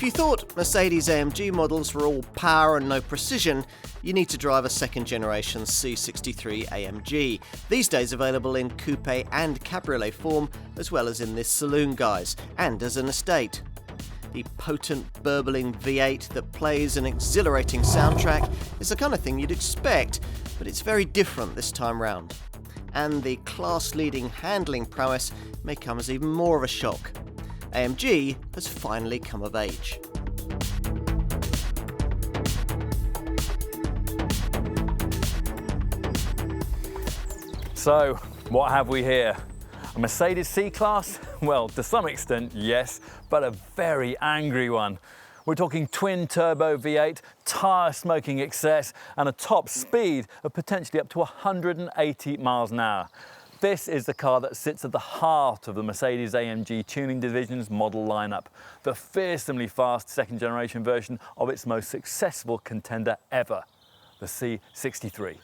you thought Mercedes-AMG models were all power and no precision, you need to drive a second generation C63 AMG, these days available in Coupe and Cabriolet form, as well as in this saloon guise, and as an estate. The potent, burbling V8 that plays an exhilarating soundtrack is the kind of thing you'd expect, but it's very different this time round. And the class-leading handling prowess may come as even more of a shock. AMG has finally come of age. So, what have we here? A Mercedes C-Class? Well, to some extent, yes, but a very angry one. We're talking twin-turbo V8, tyre-smoking excess, and a top speed of potentially up to 180 miles an hour. This is the car that sits at the heart of the Mercedes-AMG tuning division's model lineup, the fearsomely fast second-generation version of its most successful contender ever, the C63.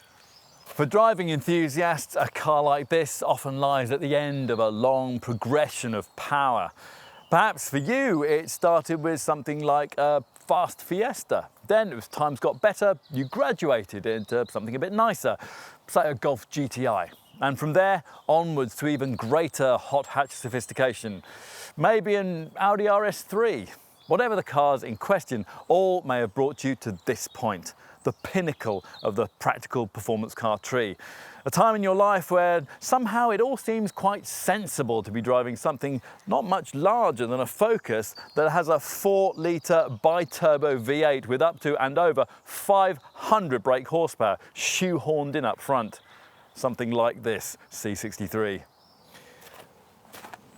For driving enthusiasts, a car like this often lies at the end of a long progression of power. Perhaps for you, it started with something like a fast Fiesta. Then, as times got better, you graduated into something a bit nicer, say a Golf GTI. And from there, onwards to even greater hot hatch sophistication. Maybe an Audi RS3. Whatever the cars in question, all may have brought you to this point, the pinnacle of the practical performance car tree. A time in your life where somehow it all seems quite sensible to be driving something not much larger than a Focus that has a 4-litre bi-turbo V8 with up to and over 500 brake horsepower shoehorned in up front. Something like this C63.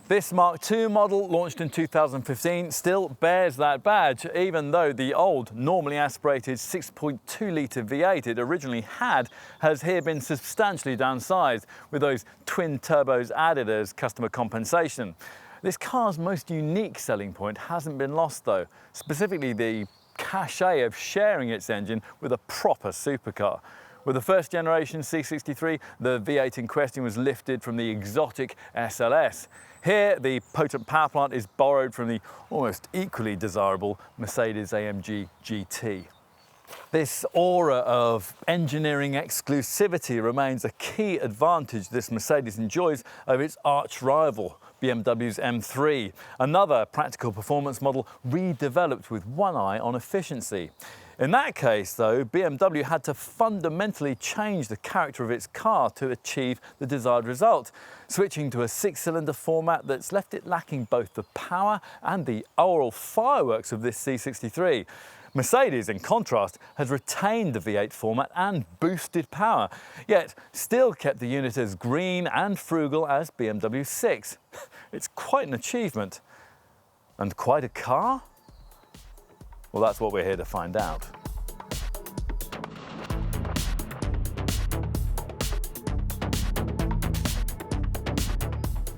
This Mark II model, launched in 2015, still bears that badge, even though the old, normally aspirated 6.2-litre V8 it originally had has here been substantially downsized, with those twin turbos added as customer compensation. This car's most unique selling point hasn't been lost though, specifically the cachet of sharing its engine with a proper supercar. With the first generation C63, the V8 in question was lifted from the exotic SLS. Here, the potent power plant is borrowed from the almost equally desirable Mercedes-AMG GT. This aura of engineering exclusivity remains a key advantage this Mercedes enjoys over its arch rival, BMW's M3, another practical performance model redeveloped with one eye on efficiency. In that case, though, BMW had to fundamentally change the character of its car to achieve the desired result, switching to a 6-cylinder format that's left it lacking both the power and the oral fireworks of this C63. Mercedes, in contrast, has retained the V8 format and boosted power, yet still kept the unit as green and frugal as BMW 6. It's quite an achievement. And quite a car? Well, that's what we're here to find out.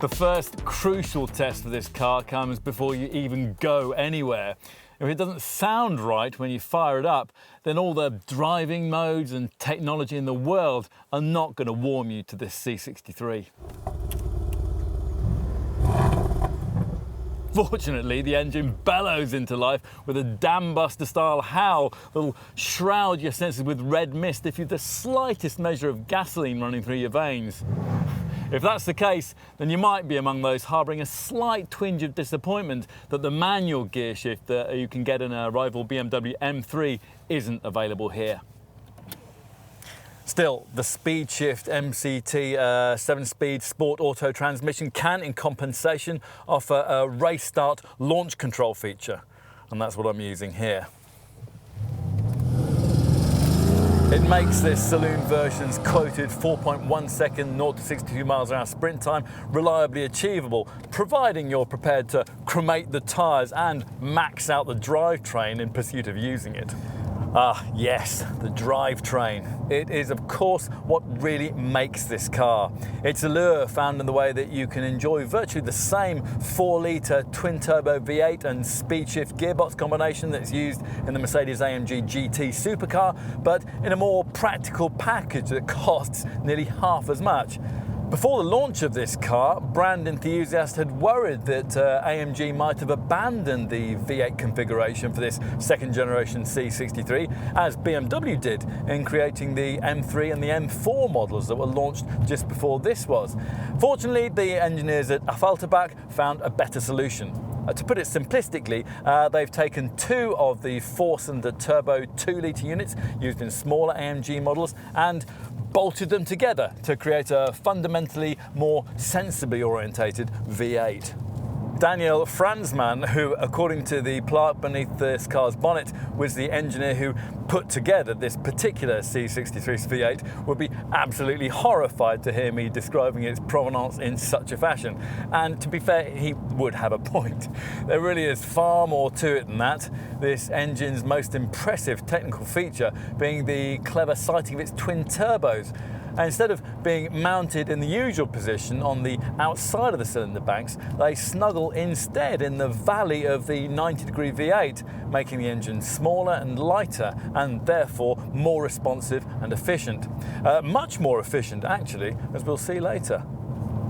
The first crucial test for this car comes before you even go anywhere. If it doesn't sound right when you fire it up, then all the driving modes and technology in the world are not going to warm you to this C63. Fortunately, the engine bellows into life with a dam-buster-style howl that'll shroud your senses with red mist if you've the slightest measure of gasoline running through your veins. If that's the case, then you might be among those harbouring a slight twinge of disappointment that the manual gear shift that you can get in a rival BMW M3 isn't available here. Still, the Speed Shift MCT 7-speed Sport Auto transmission can, in compensation, offer a race start launch control feature, and that's what I'm using here. It makes this saloon version's quoted 4.1 second 0 to 62 miles an hour sprint time reliably achievable, providing you're prepared to cremate the tyres and max out the drivetrain in pursuit of using it. Ah, yes, the drivetrain. It is, of course, what really makes this car. Its allure found in the way that you can enjoy virtually the same 4-litre twin-turbo V8 and speed-shift gearbox combination that's used in the Mercedes-AMG GT supercar, but in a more practical package that costs nearly half as much. Before the launch of this car, brand enthusiasts had worried that AMG might have abandoned the V8 configuration for this second generation C63, as BMW did in creating the M3 and the M4 models that were launched just before this was. Fortunately, the engineers at Affalterbach found a better solution. To put it simplistically, they've taken two of the four-cylinder turbo 2-litre units used in smaller AMG models and bolted them together to create a fundamentally more sensibly orientated V8. Daniel Franzmann, who, according to the plaque beneath this car's bonnet, was the engineer who put together this particular C63's V8, would be absolutely horrified to hear me describing its provenance in such a fashion. And to be fair, he would have a point. There really is far more to it than that, this engine's most impressive technical feature being the clever sighting of its twin turbos. And instead of being mounted in the usual position on the outside of the cylinder banks, they snuggle instead in the valley of the 90-degree V8, making the engine smaller and lighter and therefore more responsive and efficient. Much more efficient, actually, as we'll see later.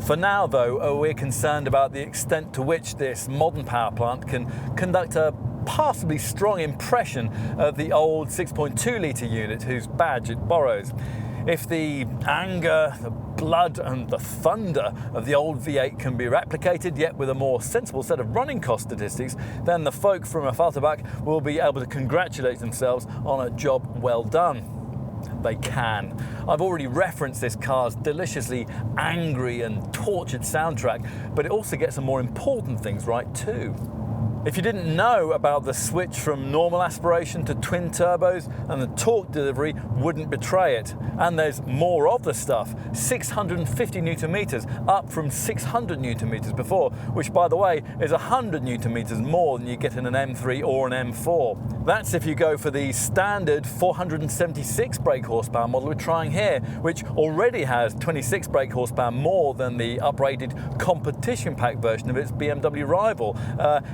For now, though, we're concerned about the extent to which this modern power plant can conduct a passably strong impression of the old 6.2-litre unit whose badge it borrows. If the anger, the blood and the thunder of the old V8 can be replicated, yet with a more sensible set of running cost statistics, then the folk from Affalterbach will be able to congratulate themselves on a job well done. They can. I've already referenced this car's deliciously angry and tortured soundtrack, but it also gets some more important things right too. If you didn't know about the switch from normal aspiration to twin turbos, and the torque delivery wouldn't betray it. And there's more of the stuff, 650 newton meters, up from 600 newton meters before, which by the way is 100 newton meters more than you get in an M3 or an M4. That's if you go for the standard 476 brake horsepower model we're trying here, which already has 26 brake horsepower more than the uprated competition pack version of its BMW rival,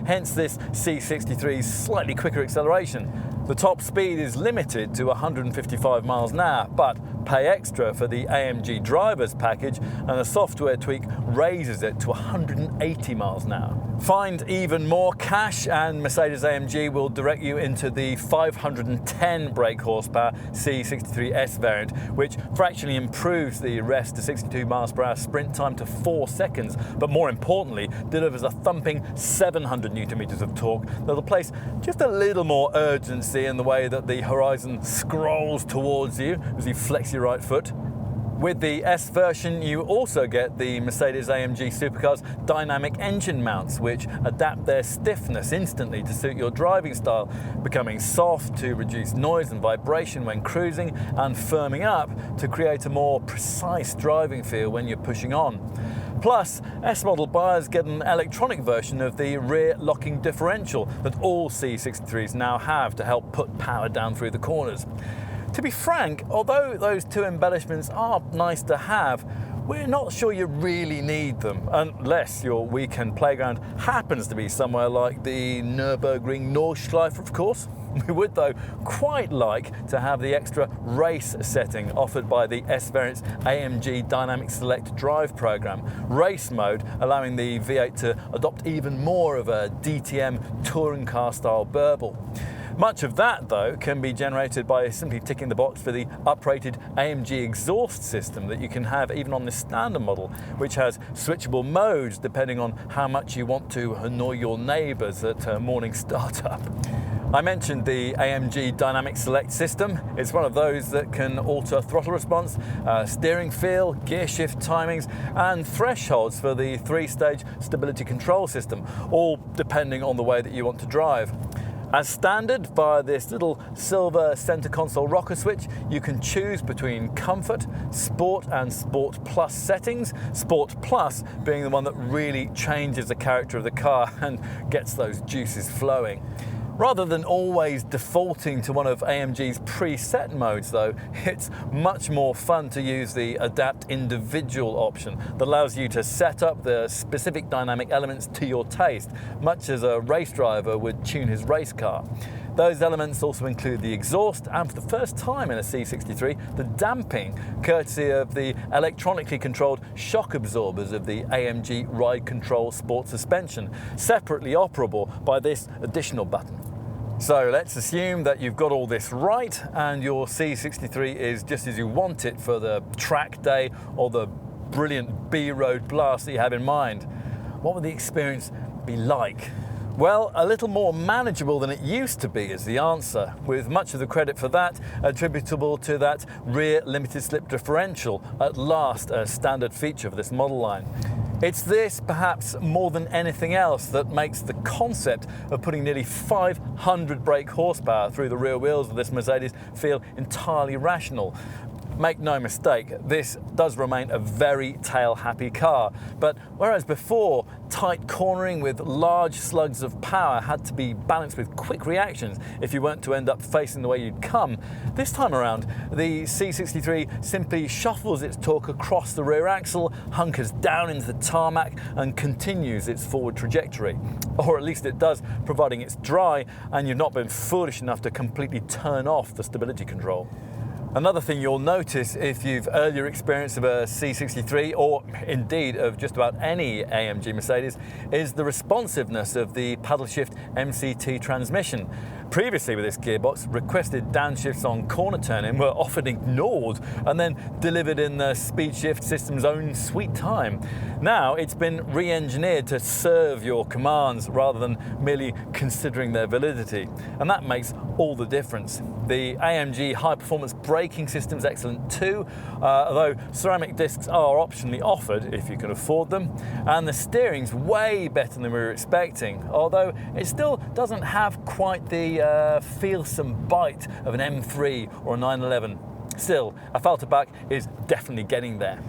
hence this C63's slightly quicker acceleration. The top speed is limited to 155 miles an hour, but pay extra for the AMG drivers package and a software tweak raises it to 180 miles an hour. Find even more cash and Mercedes-AMG will direct you into the 510 brake horsepower C63S variant, which fractionally improves the rest to 62 miles per hour sprint time to 4 seconds, but more importantly delivers a thumping 700 newton meters of torque that'll place just a little more urgency in the way that the horizon scrolls towards you as you flex your right foot. With the S version, you also get the Mercedes-AMG supercar's dynamic engine mounts, which adapt their stiffness instantly to suit your driving style, becoming soft to reduce noise and vibration when cruising, and firming up to create a more precise driving feel when you're pushing on. Plus, S-model buyers get an electronic version of the rear locking differential that all C63s now have to help put power down through the corners. To be frank, although those two embellishments are nice to have, we're not sure you really need them, unless your weekend playground happens to be somewhere like the Nürburgring Nordschleife, of course. We would, though, quite like to have the extra race setting offered by the S variant's AMG Dynamic Select Drive program. Race mode allowing the V8 to adopt even more of a DTM touring car style burble. Much of that, though, can be generated by simply ticking the box for the uprated AMG exhaust system that you can have even on the standard model, which has switchable modes depending on how much you want to annoy your neighbours at morning startup. I mentioned the AMG Dynamic Select system. It's one of those that can alter throttle response, steering feel, gear shift timings, and thresholds for the 3-stage stability control system, all depending on the way that you want to drive. As standard, via this little silver center console rocker switch, you can choose between Comfort, Sport and Sport Plus settings, Sport Plus being the one that really changes the character of the car and gets those juices flowing. Rather than always defaulting to one of AMG's preset modes, though, it's much more fun to use the Adapt Individual option that allows you to set up the specific dynamic elements to your taste, much as a race driver would tune his race car. Those elements also include the exhaust and, for the first time in a C63, the damping, courtesy of the electronically controlled shock absorbers of the AMG Ride Control Sport suspension, separately operable by this additional button. So let's assume that you've got all this right and your C63 is just as you want it for the track day or the brilliant B-road blast that you have in mind. What would the experience be like? Well, a little more manageable than it used to be is the answer, with much of the credit for that attributable to that rear limited slip differential, at last a standard feature for this model line. It's this, perhaps more than anything else, that makes the concept of putting nearly 500 brake horsepower through the rear wheels of this Mercedes feel entirely rational. Make no mistake, this does remain a very tail-happy car, but whereas before tight cornering with large slugs of power had to be balanced with quick reactions if you weren't to end up facing the way you'd come, this time around the C63 simply shuffles its torque across the rear axle, hunkers down into the tarmac and continues its forward trajectory. Or at least it does, providing it's dry and you've not been foolish enough to completely turn off the stability control. Another thing you'll notice if you've earlier experience of a C63, or indeed of just about any AMG Mercedes, is the responsiveness of the paddle shift MCT transmission. Previously with this gearbox, requested downshifts on corner turning were often ignored and then delivered in the speed shift system's own sweet time. Now it's been re-engineered to serve your commands rather than merely considering their validity, and that makes all the difference. The AMG high-performance braking system is excellent too, although ceramic discs are optionally offered if you can afford them, and the steering's way better than we were expecting, although it still doesn't have quite the fearsome bite of an M3 or a 911. Still, a Falterback is definitely getting there.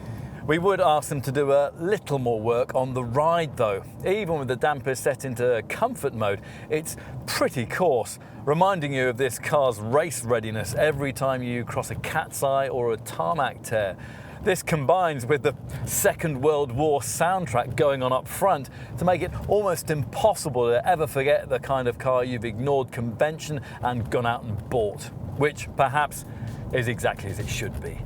We would ask them to do a little more work on the ride though. Even with the dampers set into comfort mode, it's pretty coarse, reminding you of this car's race readiness every time you cross a cat's eye or a tarmac tear. This combines with the Second World War soundtrack going on up front to make it almost impossible to ever forget the kind of car you've ignored convention and gone out and bought, which perhaps is exactly as it should be.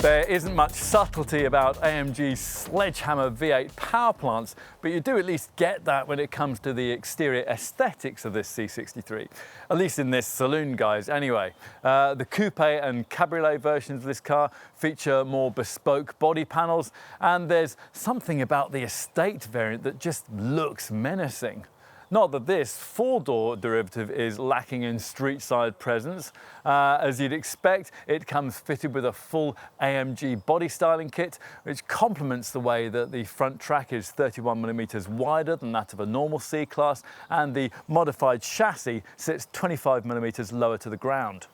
There isn't much subtlety about AMG's sledgehammer V8 power plants, but you do at least get that when it comes to the exterior aesthetics of this C63, at least in this saloon guise anyway. The Coupe and Cabriolet versions of this car feature more bespoke body panels, and there's something about the estate variant that just looks menacing. Not that this four-door derivative is lacking in street-side presence. As you'd expect, it comes fitted with a full AMG body styling kit, which complements the way that the front track is 31mm wider than that of a normal C-Class, and the modified chassis sits 25mm lower to the ground.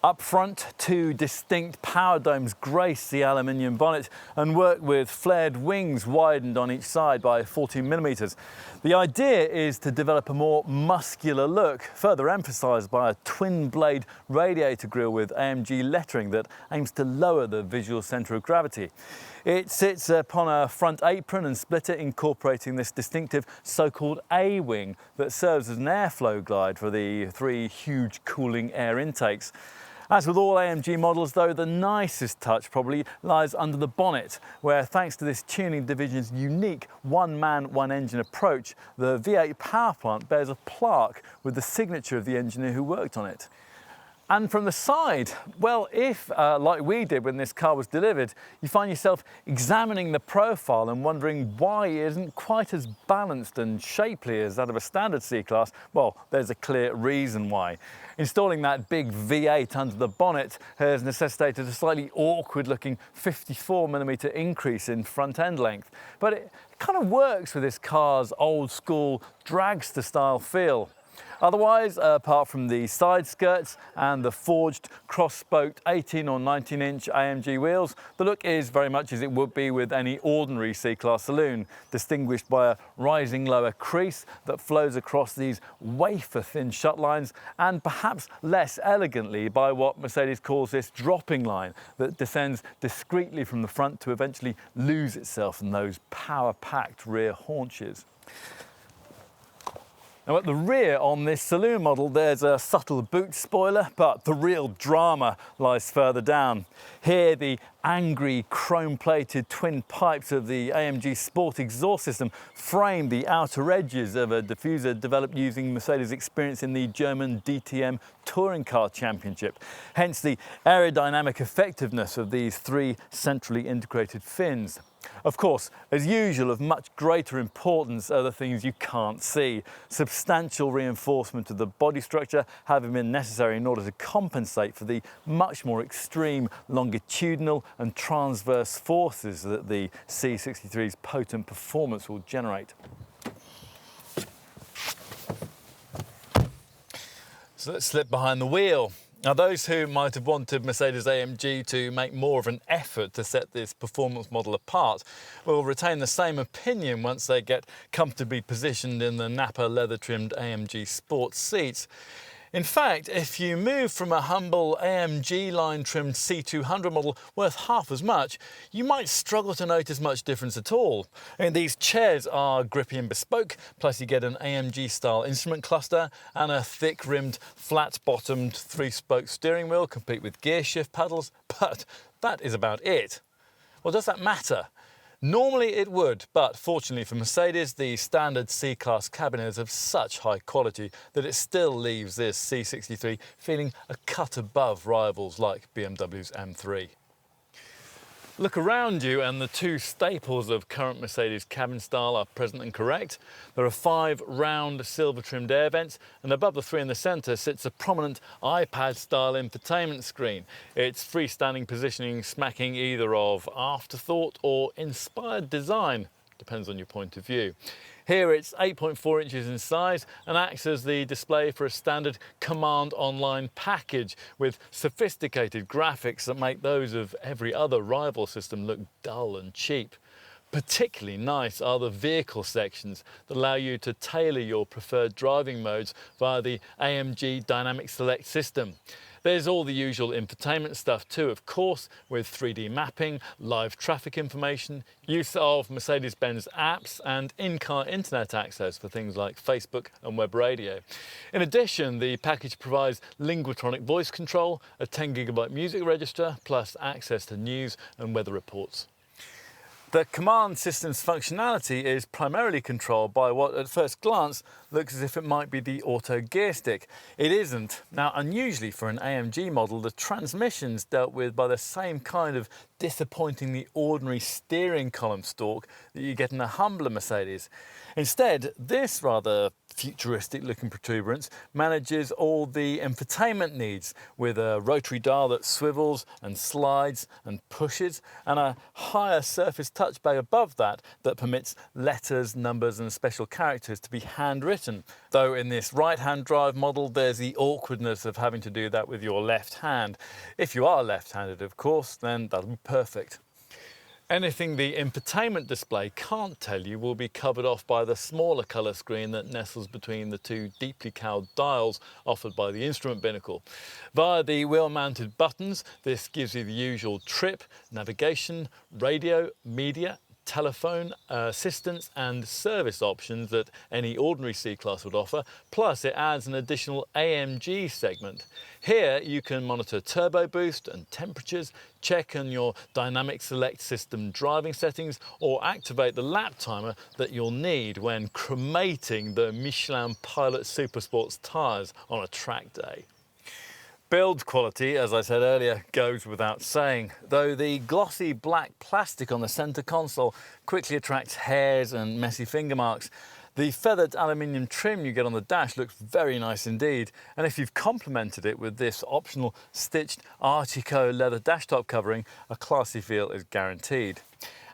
Up front, two distinct power domes grace the aluminium bonnet and work with flared wings widened on each side by 14mm. The idea is to develop a more muscular look, further emphasised by a twin-blade radiator grille with AMG lettering that aims to lower the visual centre of gravity. It sits upon a front apron and splitter, incorporating this distinctive so-called A-wing that serves as an airflow glide for the three huge cooling air intakes. As with all AMG models though, the nicest touch probably lies under the bonnet, where thanks to this tuning division's unique one-man, one-engine approach, the V8 power plant bears a plaque with the signature of the engineer who worked on it. And from the side, well, if, like we did when this car was delivered, you find yourself examining the profile and wondering why it isn't quite as balanced and shapely as that of a standard C-Class, well, there's a clear reason why. Installing that big V8 under the bonnet has necessitated a slightly awkward-looking 54mm increase in front end length, but it kind of works with this car's old-school dragster-style feel. Otherwise, apart from the side skirts and the forged cross-spoked 18 or 19-inch AMG wheels, the look is very much as it would be with any ordinary C-Class saloon, distinguished by a rising lower crease that flows across these wafer-thin shut lines, and perhaps less elegantly by what Mercedes calls this dropping line that descends discreetly from the front to eventually lose itself in those power-packed rear haunches. Now at the rear on this saloon model there's a subtle boot spoiler, but the real drama lies further down. Here the angry chrome-plated twin pipes of the AMG Sport exhaust system frame the outer edges of a diffuser developed using Mercedes' experience in the German DTM Touring Car Championship, hence the aerodynamic effectiveness of these three centrally integrated fins. Of course, as usual, of much greater importance are the things you can't see. Substantial reinforcement of the body structure having been necessary in order to compensate for the much more extreme longitudinal and transverse forces that the C63's potent performance will generate. So let's slip behind the wheel. Now, those who might have wanted Mercedes-AMG to make more of an effort to set this performance model apart will retain the same opinion once they get comfortably positioned in the Napa leather-trimmed AMG Sport seats. In fact, if you move from a humble AMG line-trimmed C200 model worth half as much, you might struggle to notice much difference at all. And these chairs are grippy and bespoke, plus you get an AMG-style instrument cluster and a thick-rimmed, flat-bottomed 3-spoke steering wheel, complete with gear shift paddles, but that is about it. Well, does that matter? Normally it would, but fortunately for Mercedes, the standard C-Class cabin is of such high quality that it still leaves this C63 feeling a cut above rivals like BMW's M3. Look around you and the two staples of current Mercedes cabin style are present and correct. There are 5 round silver-trimmed air vents, and above the 3 in the centre sits a prominent iPad-style infotainment screen. Its freestanding positioning smacking either of afterthought or inspired design, depends on your point of view. Here it's 8.4 inches in size and acts as the display for a standard Command Online package with sophisticated graphics that make those of every other rival system look dull and cheap. Particularly nice are the vehicle sections that allow you to tailor your preferred driving modes via the AMG Dynamic Select system. There's all the usual infotainment stuff too, of course, with 3D mapping, live traffic information, use of Mercedes-Benz apps and in-car internet access for things like Facebook and web radio. In addition, the package provides linguatronic voice control, a 10GB music register, plus access to news and weather reports. The command system's functionality is primarily controlled by what at first glance looks as if it might be the auto gear stick. It isn't. Now, unusually for an AMG model, the transmission's dealt with by the same kind of disappointingly ordinary steering column stalk that you get in a humbler Mercedes. Instead, this rather futuristic looking protuberance manages all the infotainment needs with a rotary dial that swivels and slides and pushes, and a higher surface touchpad above that that permits letters, numbers and special characters to be handwritten. Though in this right-hand drive model there's the awkwardness of having to do that with your left hand. If you are left-handed, of course, then that'll be perfect. Anything the infotainment display can't tell you will be covered off by the smaller colour screen that nestles between the 2 deeply cowled dials offered by the instrument binnacle. Via the wheel-mounted buttons, this gives you the usual trip, navigation, radio, media, telephone, assistance and service options that any ordinary C-Class would offer, plus it adds an additional AMG segment. Here you can monitor turbo boost and temperatures, check on your Dynamic Select system driving settings, or activate the lap timer that you'll need when cremating the Michelin Pilot Supersports tyres on a track day. Build quality, as I said earlier, goes without saying, though the glossy black plastic on the centre console quickly attracts hairs and messy finger marks. The feathered aluminium trim you get on the dash looks very nice indeed, and if you've complemented it with this optional stitched Artico leather dash top covering, a classy feel is guaranteed.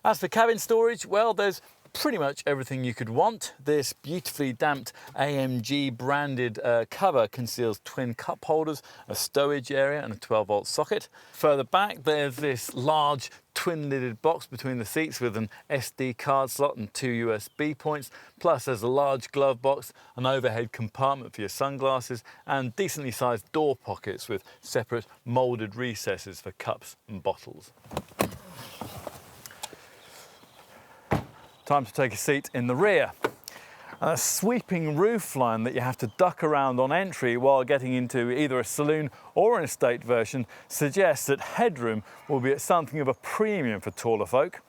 As for cabin storage, well, there's pretty much everything you could want. This beautifully damped AMG branded cover conceals twin cup holders, a stowage area and a 12-volt socket. Further back there's this large twin-lidded box between the seats with an SD card slot and 2 USB points. Plus there's a large glove box, an overhead compartment for your sunglasses and decently sized door pockets with separate moulded recesses for cups and bottles. Time to take a seat in the rear. A sweeping roofline that you have to duck around on entry while getting into either a saloon or an estate version suggests that headroom will be at something of a premium for taller folk.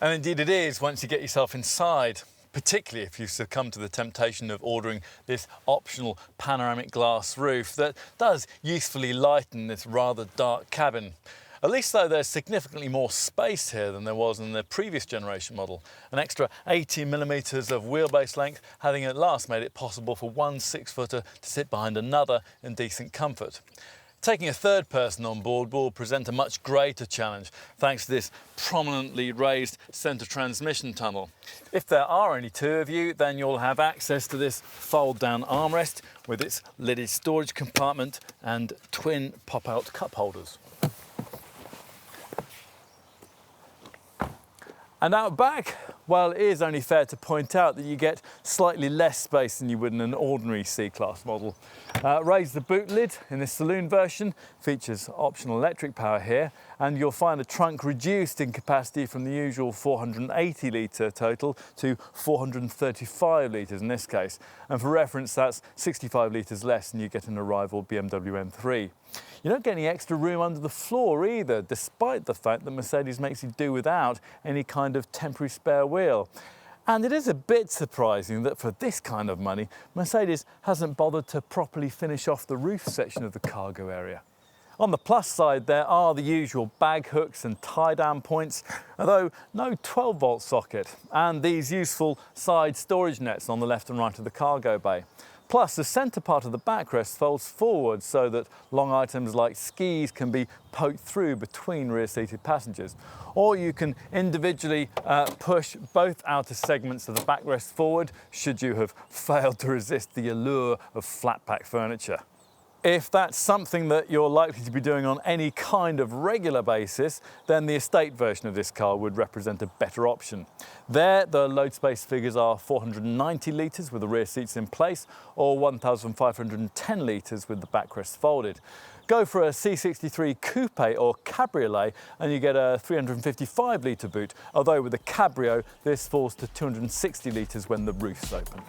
And indeed it is once you get yourself inside, particularly if you succumb to the temptation of ordering this optional panoramic glass roof that does usefully lighten this rather dark cabin. At least though there's significantly more space here than there was in the previous generation model. An extra 80mm of wheelbase length having at last made it possible for one 6-footer to sit behind another in decent comfort. Taking a third person on board will present a much greater challenge thanks to this prominently raised centre transmission tunnel. If there are only two of you, then you'll have access to this fold-down armrest with its lidded storage compartment and twin pop-out cup holders. And out back, well, it is only fair to point out that you get slightly less space than you would in an ordinary C-Class model. Raise the boot lid in this saloon version, features optional electric power here, and you'll find the trunk reduced in capacity from the usual 480 litre total to 435 litres in this case. And for reference, that's 65 litres less than you get in a rival BMW M3. You don't get any extra room under the floor either, despite the fact that Mercedes makes you do without any kind of temporary spare wheel. And it is a bit surprising that for this kind of money, Mercedes hasn't bothered to properly finish off the roof section of the cargo area. On the plus side, there are the usual bag hooks and tie-down points, although no 12-volt socket, and these useful side storage nets on the left and right of the cargo bay. Plus, the centre part of the backrest folds forward so that long items like skis can be poked through between rear-seated passengers. Or you can individually push both outer segments of the backrest forward should you have failed to resist the allure of flat-pack furniture. If that's something that you're likely to be doing on any kind of regular basis, then the estate version of this car would represent a better option. There, the load space figures are 490 litres with the rear seats in place, or 1,510 litres with the backrest folded. Go for a C63 Coupe or Cabriolet and you get a 355 litre boot, although with the Cabrio this falls to 260 litres when the roof's open.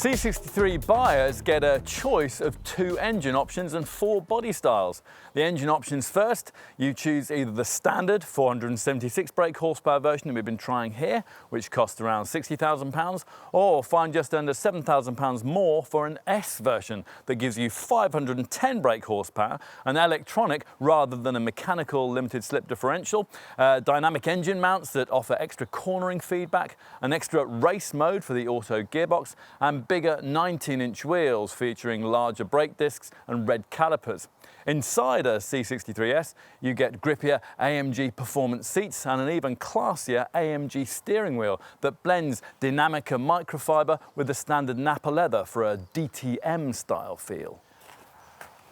C63 buyers get a choice of 2 engine options and 4 body styles. The engine options first, you choose either the standard 476 brake horsepower version that we've been trying here, which costs around £60,000, or find just under £7,000 more for an S version that gives you 510 brake horsepower, an electronic rather than a mechanical limited slip differential, dynamic engine mounts that offer extra cornering feedback, an extra race mode for the auto gearbox, and bigger 19-inch wheels featuring larger brake discs and red calipers. Inside a C63S, you get grippier AMG performance seats and an even classier AMG steering wheel that blends Dynamica microfiber with the standard Napa leather for a DTM style feel.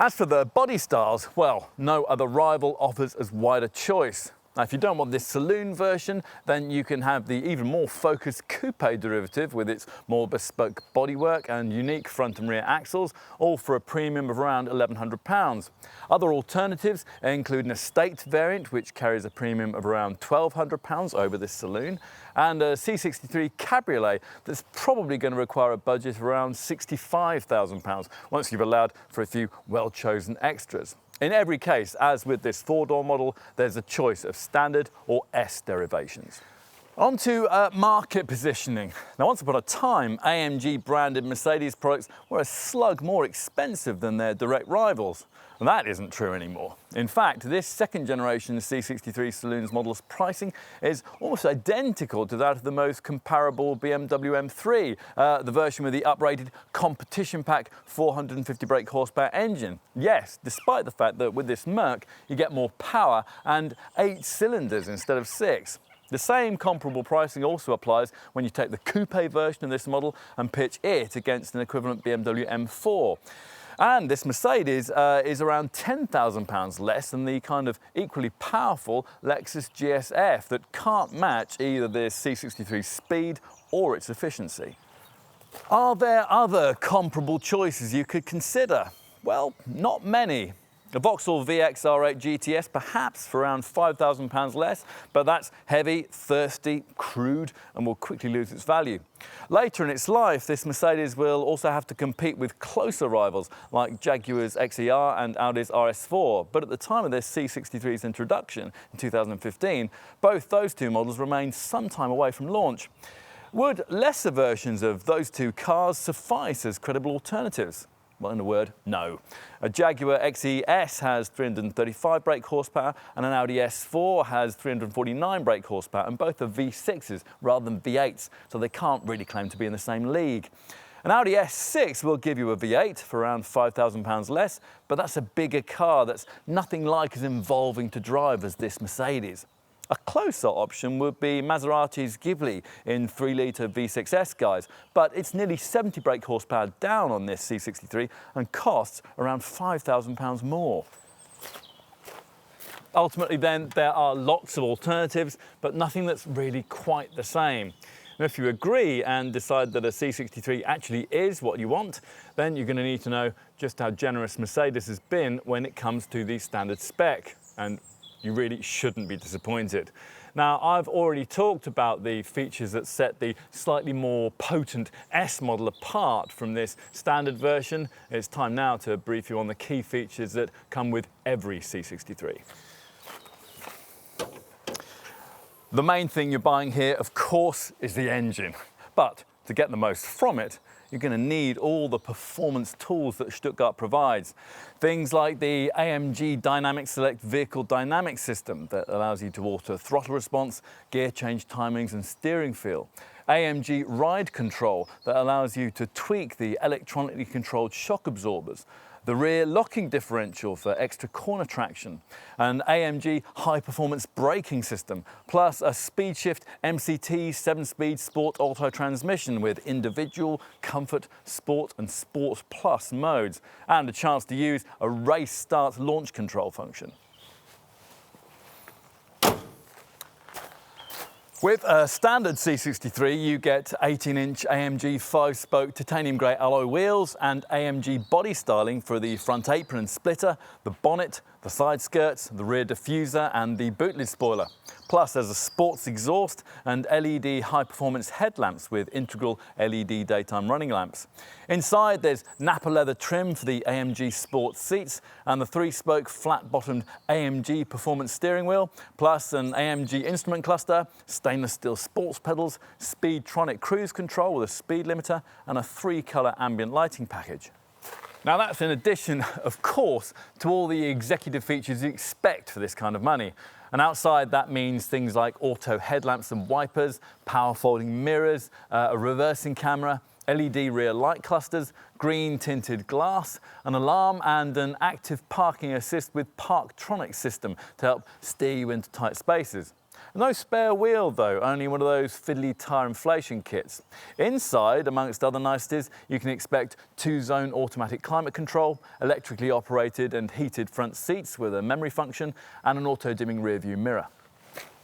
As for the body styles, well, no other rival offers as wide a choice. Now, if you don't want this saloon version, then you can have the even more focused coupe derivative with its more bespoke bodywork and unique front and rear axles, all for a premium of around £1,100. Other alternatives include an estate variant, which carries a premium of around £1,200 over this saloon, and a C63 Cabriolet that's probably going to require a budget of around £65,000 once you've allowed for a few well-chosen extras. In every case, as with this 4-door model, there's a choice of standard or S derivations. On to market positioning. Now, once upon a time, AMG branded Mercedes products were a slug more expensive than their direct rivals. And that isn't true anymore. In fact, this second generation C63 Saloon's model's pricing is almost identical to that of the most comparable BMW M3, the version with the uprated competition pack 450 brake horsepower engine. Yes, despite the fact that with this Merc, you get more power and 8 cylinders instead of 6. The same comparable pricing also applies when you take the Coupe version of this model and pitch it against an equivalent BMW M4. And this Mercedes is around £10,000 less than the kind of equally powerful Lexus GSF that can't match either the C63's speed or its efficiency. Are there other comparable choices you could consider? Well, not many. A Vauxhall VX R8 GTS perhaps for around £5,000 less, but that's heavy, thirsty, crude, and will quickly lose its value. Later in its life, this Mercedes will also have to compete with closer rivals like Jaguar's XER and Audi's RS4, but at the time of this C63's introduction in 2015, both those two models remained some time away from launch. Would lesser versions of those two cars suffice as credible alternatives? Well, in a word, no. A Jaguar XE-S has 335 brake horsepower and an Audi S4 has 349 brake horsepower, and both are V6s rather than V8s, so they can't really claim to be in the same league. An Audi S6 will give you a V8 for around £5,000 less, but that's a bigger car that's nothing like as involving to drive as this Mercedes. A closer option would be Maserati's Ghibli in 3-litre V6S guise, but it's nearly 70 brake horsepower down on this C63 and costs around £5,000 more. Ultimately then, there are lots of alternatives, but nothing that's really quite the same. And if you agree and decide that a C63 actually is what you want, then you're going to need to know just how generous Mercedes has been when it comes to the standard spec. And you really shouldn't be disappointed. Now, I've already talked about the features that set the slightly more potent S model apart from this standard version. It's time now to brief you on the key features that come with every C63. The main thing you're buying here, of course, is the engine. But to get the most from it, you're going to need all the performance tools that Stuttgart provides. Things like the AMG Dynamic Select Vehicle Dynamic System that allows you to alter throttle response, gear change timings and steering feel. AMG Ride Control that allows you to tweak the electronically controlled shock absorbers. The rear locking differential for extra corner traction, an AMG high-performance braking system, plus a SpeedShift MCT 7-speed Sport Auto transmission with individual, comfort, sport and sport plus modes, and a chance to use a race start launch control function. With a standard C63, you get 18-inch AMG 5-spoke titanium grey alloy wheels and AMG body styling for the front apron and splitter, the bonnet, the side skirts, the rear diffuser and the boot lid spoiler. Plus there's a sports exhaust and LED high-performance headlamps with integral LED daytime running lamps. Inside there's Napa leather trim for the AMG Sport seats and the 3-spoke flat-bottomed AMG performance steering wheel, plus an AMG instrument cluster, stainless steel sports pedals, Speedtronic cruise control with a speed limiter and a 3-colour ambient lighting package. Now that's in addition, of course, to all the executive features you expect for this kind of money. And outside that means things like auto headlamps and wipers, power folding mirrors, a reversing camera, LED rear light clusters, green tinted glass, an alarm and an active parking assist with Parktronic system to help steer you into tight spaces. No spare wheel though, only one of those fiddly tyre inflation kits. Inside, amongst other niceties, you can expect 2-zone automatic climate control, electrically operated and heated front seats with a memory function and an auto-dimming rear view mirror.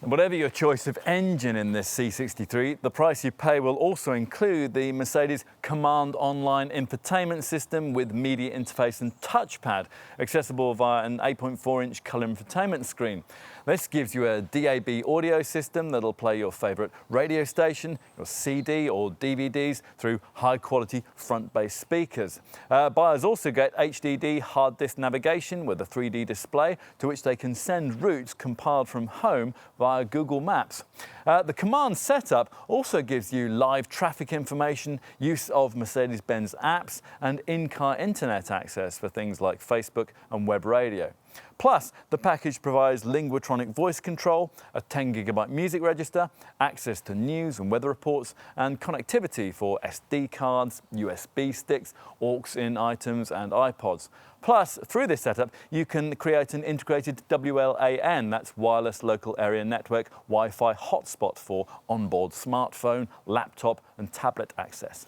Whatever your choice of engine in this C63, the price you pay will also include the Mercedes Command Online infotainment system with media interface and touchpad, accessible via an 8.4-inch colour infotainment screen. This gives you a DAB audio system that'll play your favourite radio station, your CD or DVDs through high-quality front-based speakers. Buyers also get HDD hard disk navigation with a 3D display to which they can send routes compiled from home via via Google Maps. The command setup also gives you live traffic information, use of Mercedes-Benz apps, and in-car internet access for things like Facebook and web radio. Plus, the package provides linguatronic voice control, a 10GB music register, access to news and weather reports, and connectivity for SD cards, USB sticks, aux-in items, and iPods. Plus, through this setup, you can create an integrated WLAN, that's wireless local area network Wi-Fi hotspot for onboard smartphone, laptop, and tablet access.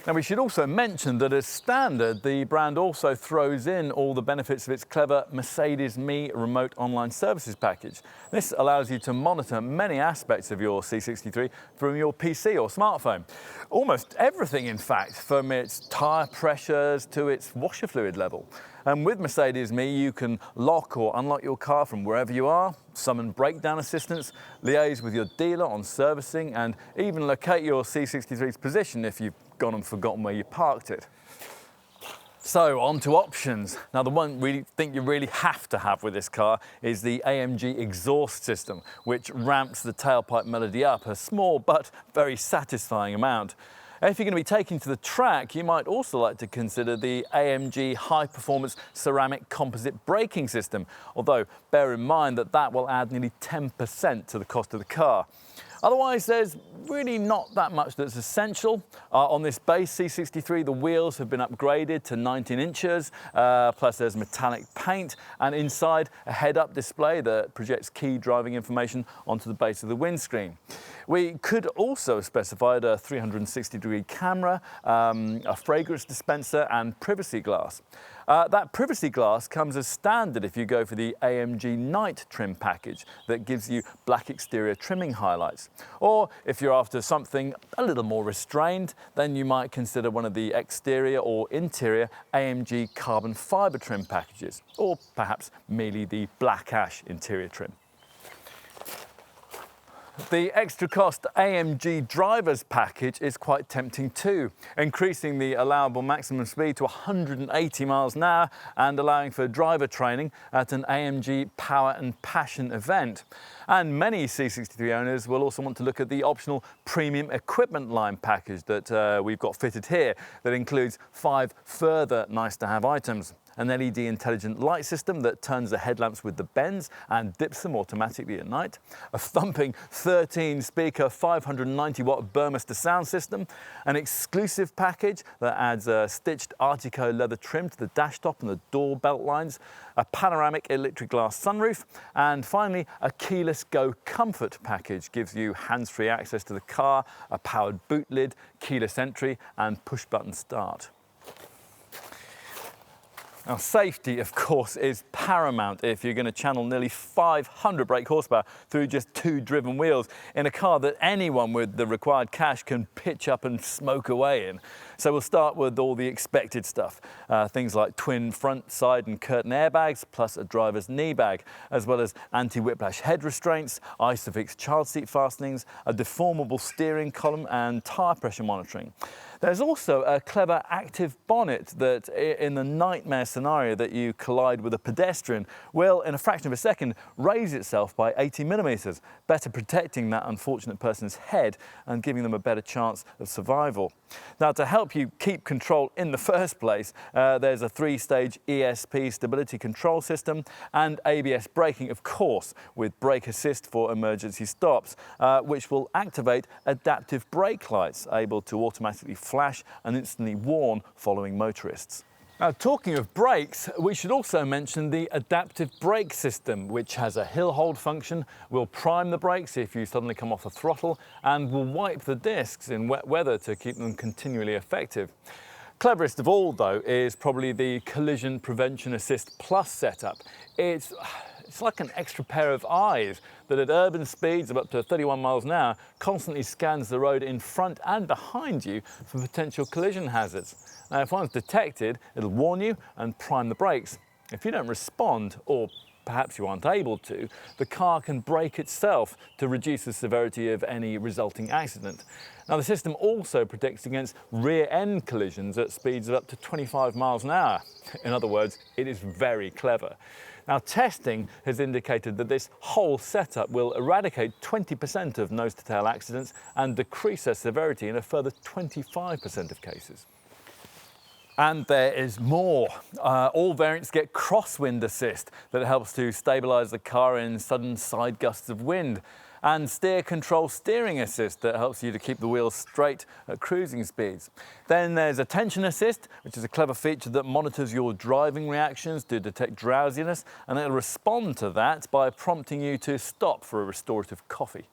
Now, we should also mention that as standard, the brand also throws in all the benefits of its clever Mercedes-Me remote online services package. This allows you to monitor many aspects of your C63 from your PC or smartphone. Almost everything, in fact, from its tyre pressures to its washer fluid level. And with Mercedes-Me, you can lock or unlock your car from wherever you are, summon breakdown assistance, liaise with your dealer on servicing, and even locate your C63's position if you've gone and forgotten where you parked it. So, on to options. Now, the one we think you really have to have with this car is the AMG exhaust system, which ramps the tailpipe melody up a small but very satisfying amount. If you're going to be taking to the track, you might also like to consider the AMG high-performance ceramic composite braking system, although bear in mind that that will add nearly 10% to the cost of the car. Otherwise, there's really not that much that's essential. On this base C63, the wheels have been upgraded to 19 inches, plus there's metallic paint, and inside a head-up display that projects key driving information onto the base of the windscreen. We could also have specified a 360-degree camera, a fragrance dispenser, and privacy glass. That privacy glass comes as standard if you go for the AMG Night trim package that gives you black exterior trimming highlights. Or if you're after something a little more restrained, then you might consider one of the exterior or interior AMG carbon fibre trim packages, or perhaps merely the black ash interior trim. The extra cost AMG driver's package is quite tempting too, increasing the allowable maximum speed to 180 miles an hour and allowing for driver training at an AMG Power and Passion event. And many C63 owners will also want to look at the optional premium equipment line package that we've got fitted here that includes 5 further nice-to-have items. An LED intelligent light system that turns the headlamps with the bends and dips them automatically at night, a thumping 13-speaker 590-watt Burmester sound system, an exclusive package that adds a stitched Artico leather trim to the dash top and the door belt lines, a panoramic electric glass sunroof, and finally a keyless go comfort package gives you hands-free access to the car, a powered boot lid, keyless entry, and push-button start. Now, safety, of course, is paramount if you're going to channel nearly 500 brake horsepower through just 2 driven wheels in a car that anyone with the required cash can pitch up and smoke away in. So we'll start with all the expected stuff. Things like twin front, side and curtain airbags, plus a driver's knee bag, as well as anti-whiplash head restraints, Isofix child seat fastenings, a deformable steering column and tyre pressure monitoring. There's also a clever active bonnet that, in the nightmare scenario that you collide with a pedestrian, will, in a fraction of a second, raise itself by 80 millimetres, better protecting that unfortunate person's head and giving them a better chance of survival. Now, to help you keep control in the first place, there's a 3-stage ESP stability control system and ABS braking, of course, with brake assist for emergency stops, which will activate adaptive brake lights, able to automatically flash and instantly warn following motorists. Now, talking of brakes, we should also mention the adaptive brake system, which has a hill hold function, will prime the brakes if you suddenly come off the throttle, and will wipe the discs in wet weather to keep them continually effective. Cleverest of all, though, is probably the Collision Prevention Assist Plus setup. It's like an extra pair of eyes that at urban speeds of up to 31 miles an hour constantly scans the road in front and behind you for potential collision hazards. Now, if one's detected, it'll warn you and prime the brakes. If you don't respond, or perhaps you aren't able to, the car can brake itself to reduce the severity of any resulting accident. Now, the system also protects against rear-end collisions at speeds of up to 25 miles an hour. In other words, it is very clever. Now, testing has indicated that this whole setup will eradicate 20% of nose-to-tail accidents and decrease their severity in a further 25% of cases. And there is more. All variants get crosswind assist that helps to stabilise the car in sudden side gusts of wind, and steer control steering assist that helps you to keep the wheels straight at cruising speeds. Then there's attention assist, which is a clever feature that monitors your driving reactions to detect drowsiness, and it'll respond to that by prompting you to stop for a restorative coffee.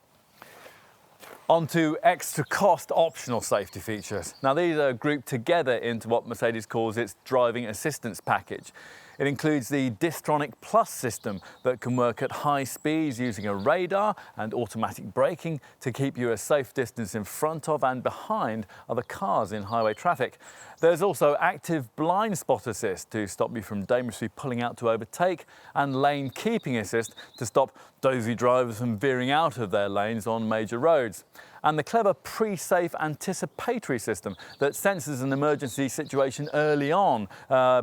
On to extra cost optional safety features. Now, these are grouped together into what Mercedes calls its driving assistance package. It includes the Distronic Plus system that can work at high speeds using a radar and automatic braking to keep you a safe distance in front of and behind other cars in highway traffic. There's also active blind spot assist to stop you from dangerously pulling out to overtake, and lane keeping assist to stop dozy drivers from veering out of their lanes on major roads. And the clever pre-safe anticipatory system that senses an emergency situation early on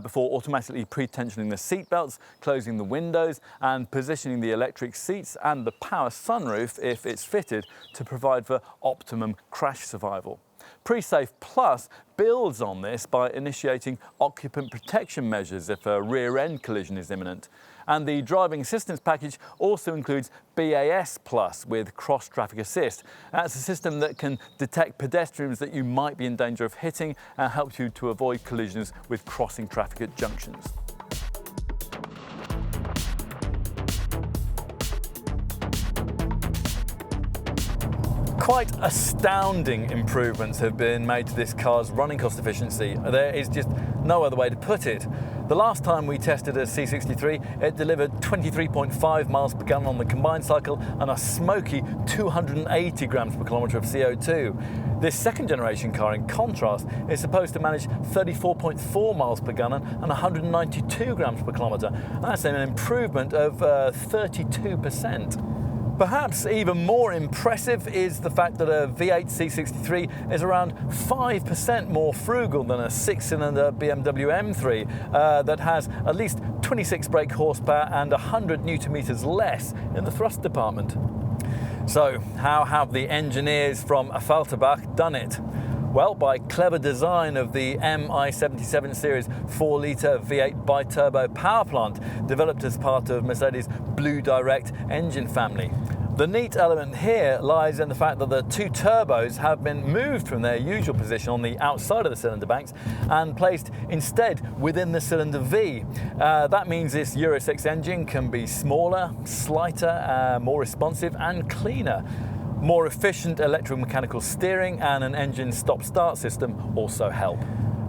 before automatically pre-tensioning the seatbelts, closing the windows and positioning the electric seats and the power sunroof, if it's fitted, to provide for optimum crash survival. Pre-Safe Plus builds on this by initiating occupant protection measures if a rear-end collision is imminent. And the driving assistance package also includes BAS Plus with cross-traffic assist. That's a system that can detect pedestrians that you might be in danger of hitting and helps you to avoid collisions with crossing traffic at junctions. Quite astounding improvements have been made to this car's running cost efficiency. There is just no other way to put it. The last time we tested a C63, it delivered 23.5 miles per gallon on the combined cycle and a smoky 280 grams per kilometre of CO2. This second generation car, in contrast, is supposed to manage 34.4 miles per gallon and 192 grams per kilometre. That's an improvement of 32%. Perhaps even more impressive is the fact that a V8 C63 is around 5% more frugal than a six-cylinder BMW M3 that has at least 26 brake horsepower and 100 Nm less in the thrust department. So, how have the engineers from Affalterbach done it? Well, by clever design of the MI77 series 4-litre V8 bi-turbo power plant developed as part of Mercedes' Blue Direct engine family. The neat element here lies in the fact that the two turbos have been moved from their usual position on the outside of the cylinder banks and placed instead within the cylinder V. That means this Euro 6 engine can be smaller, slighter, more responsive and cleaner. More efficient electromechanical steering and an engine stop-start system also help.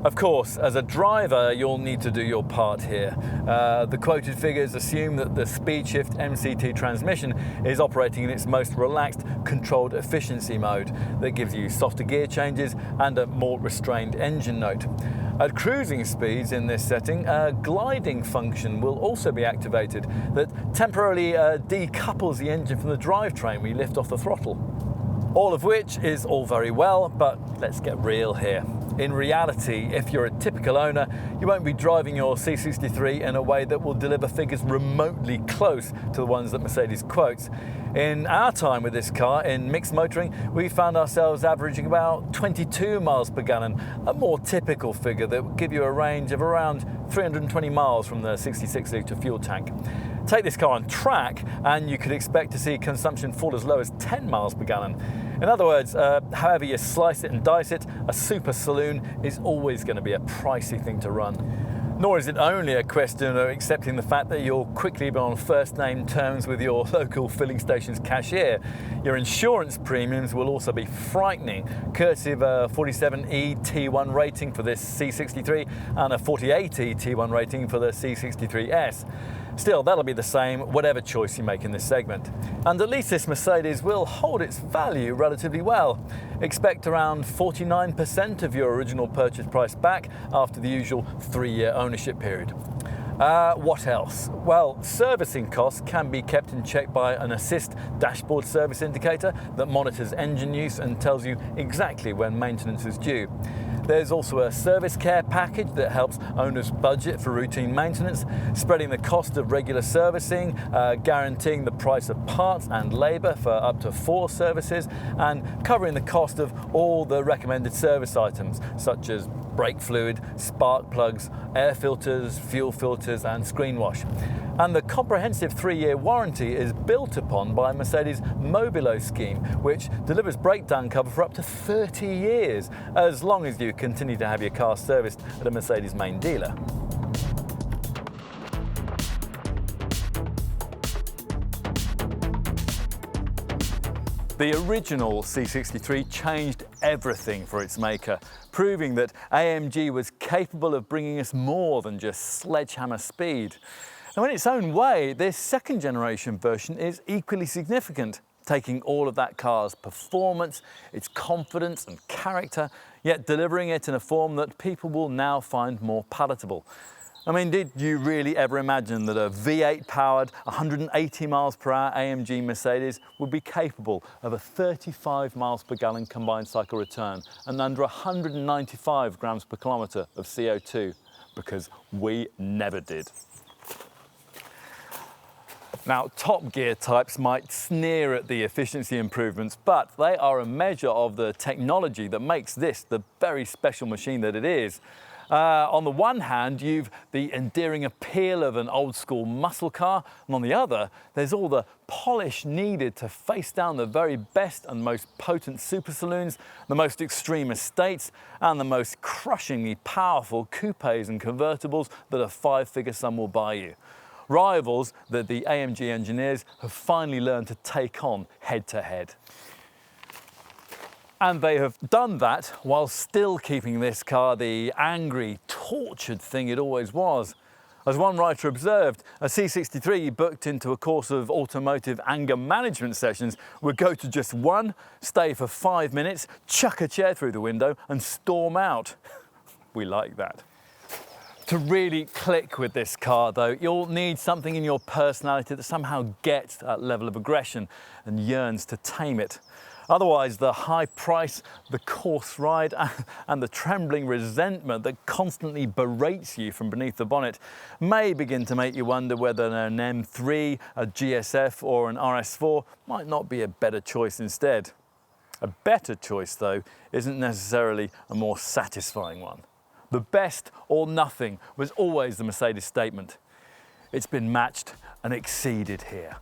Of course, as a driver, you'll need to do your part here. The quoted figures assume that the SpeedShift MCT transmission is operating in its most relaxed, controlled efficiency mode that gives you softer gear changes and a more restrained engine note. At cruising speeds in this setting, a gliding function will also be activated that temporarily decouples the engine from the drivetrain when you lift off the throttle. All of which is all very well, but let's get real here. In reality, if you're a typical owner, you won't be driving your C63 in a way that will deliver figures remotely close to the ones that Mercedes quotes. In our time with this car in mixed motoring, we found ourselves averaging about 22 miles per gallon, a more typical figure that would give you a range of around 320 miles from the 66-litre fuel tank. Take this car on track and you could expect to see consumption fall as low as 10 miles per gallon. In other words, however you slice it and dice it, a super saloon is always going to be a pricey thing to run. Nor is it only a question of accepting the fact that you'll quickly be on first-name terms with your local filling station's cashier. Your insurance premiums will also be frightening, courtesy of a 47E T1 rating for this C63 and a 48E T1 rating for the C63S. Still, that'll be the same whatever choice you make in this segment. And at least this Mercedes will hold its value relatively well. Expect around 49% of your original purchase price back after the usual 3-year ownership period. What else? Well, servicing costs can be kept in check by an assist dashboard service indicator that monitors engine use and tells you exactly when maintenance is due. There's also a service care package that helps owners budget for routine maintenance, spreading the cost of regular servicing, guaranteeing the price of parts and labour for up to 4 services, and covering the cost of all the recommended service items such as brake fluid, spark plugs, air filters, fuel filters and screen wash. And the comprehensive 3-year warranty is built upon by Mercedes' Mobilo scheme, which delivers breakdown cover for up to 30 years, as long as you continue to have your car serviced at a Mercedes main dealer. The original C63 changed everything for its maker, proving that AMG was capable of bringing us more than just sledgehammer speed. Now, in its own way, this second generation version is equally significant, taking all of that car's performance, its confidence and character, yet delivering it in a form that people will now find more palatable. I mean, did you really ever imagine that a V8 powered 180 miles per hour AMG Mercedes would be capable of a 35 miles per gallon combined cycle return and under 195 grams per kilometre of CO2? Because we never did. Now, top gear types might sneer at the efficiency improvements, but they are a measure of the technology that makes this the very special machine that it is. On the one hand, you've the endearing appeal of an old school muscle car, and on the other, there's all the polish needed to face down the very best and most potent super saloons, the most extreme estates, and the most crushingly powerful coupes and convertibles that a 5-figure sum will buy you. Rivals that the AMG engineers have finally learned to take on head to head. And they have done that while still keeping this car the angry, tortured thing it always was. As one writer observed, a C63 booked into a course of automotive anger management sessions would go to just one, stay for 5 minutes, chuck a chair through the window and storm out. We like that. To really click with this car though, you'll need something in your personality that somehow gets that level of aggression and yearns to tame it. Otherwise, the high price, the coarse ride, and the trembling resentment that constantly berates you from beneath the bonnet may begin to make you wonder whether an M3, a GSF, or an RS4 might not be a better choice instead. A better choice, though, isn't necessarily a more satisfying one. The best or nothing was always the Mercedes statement. It's been matched and exceeded here.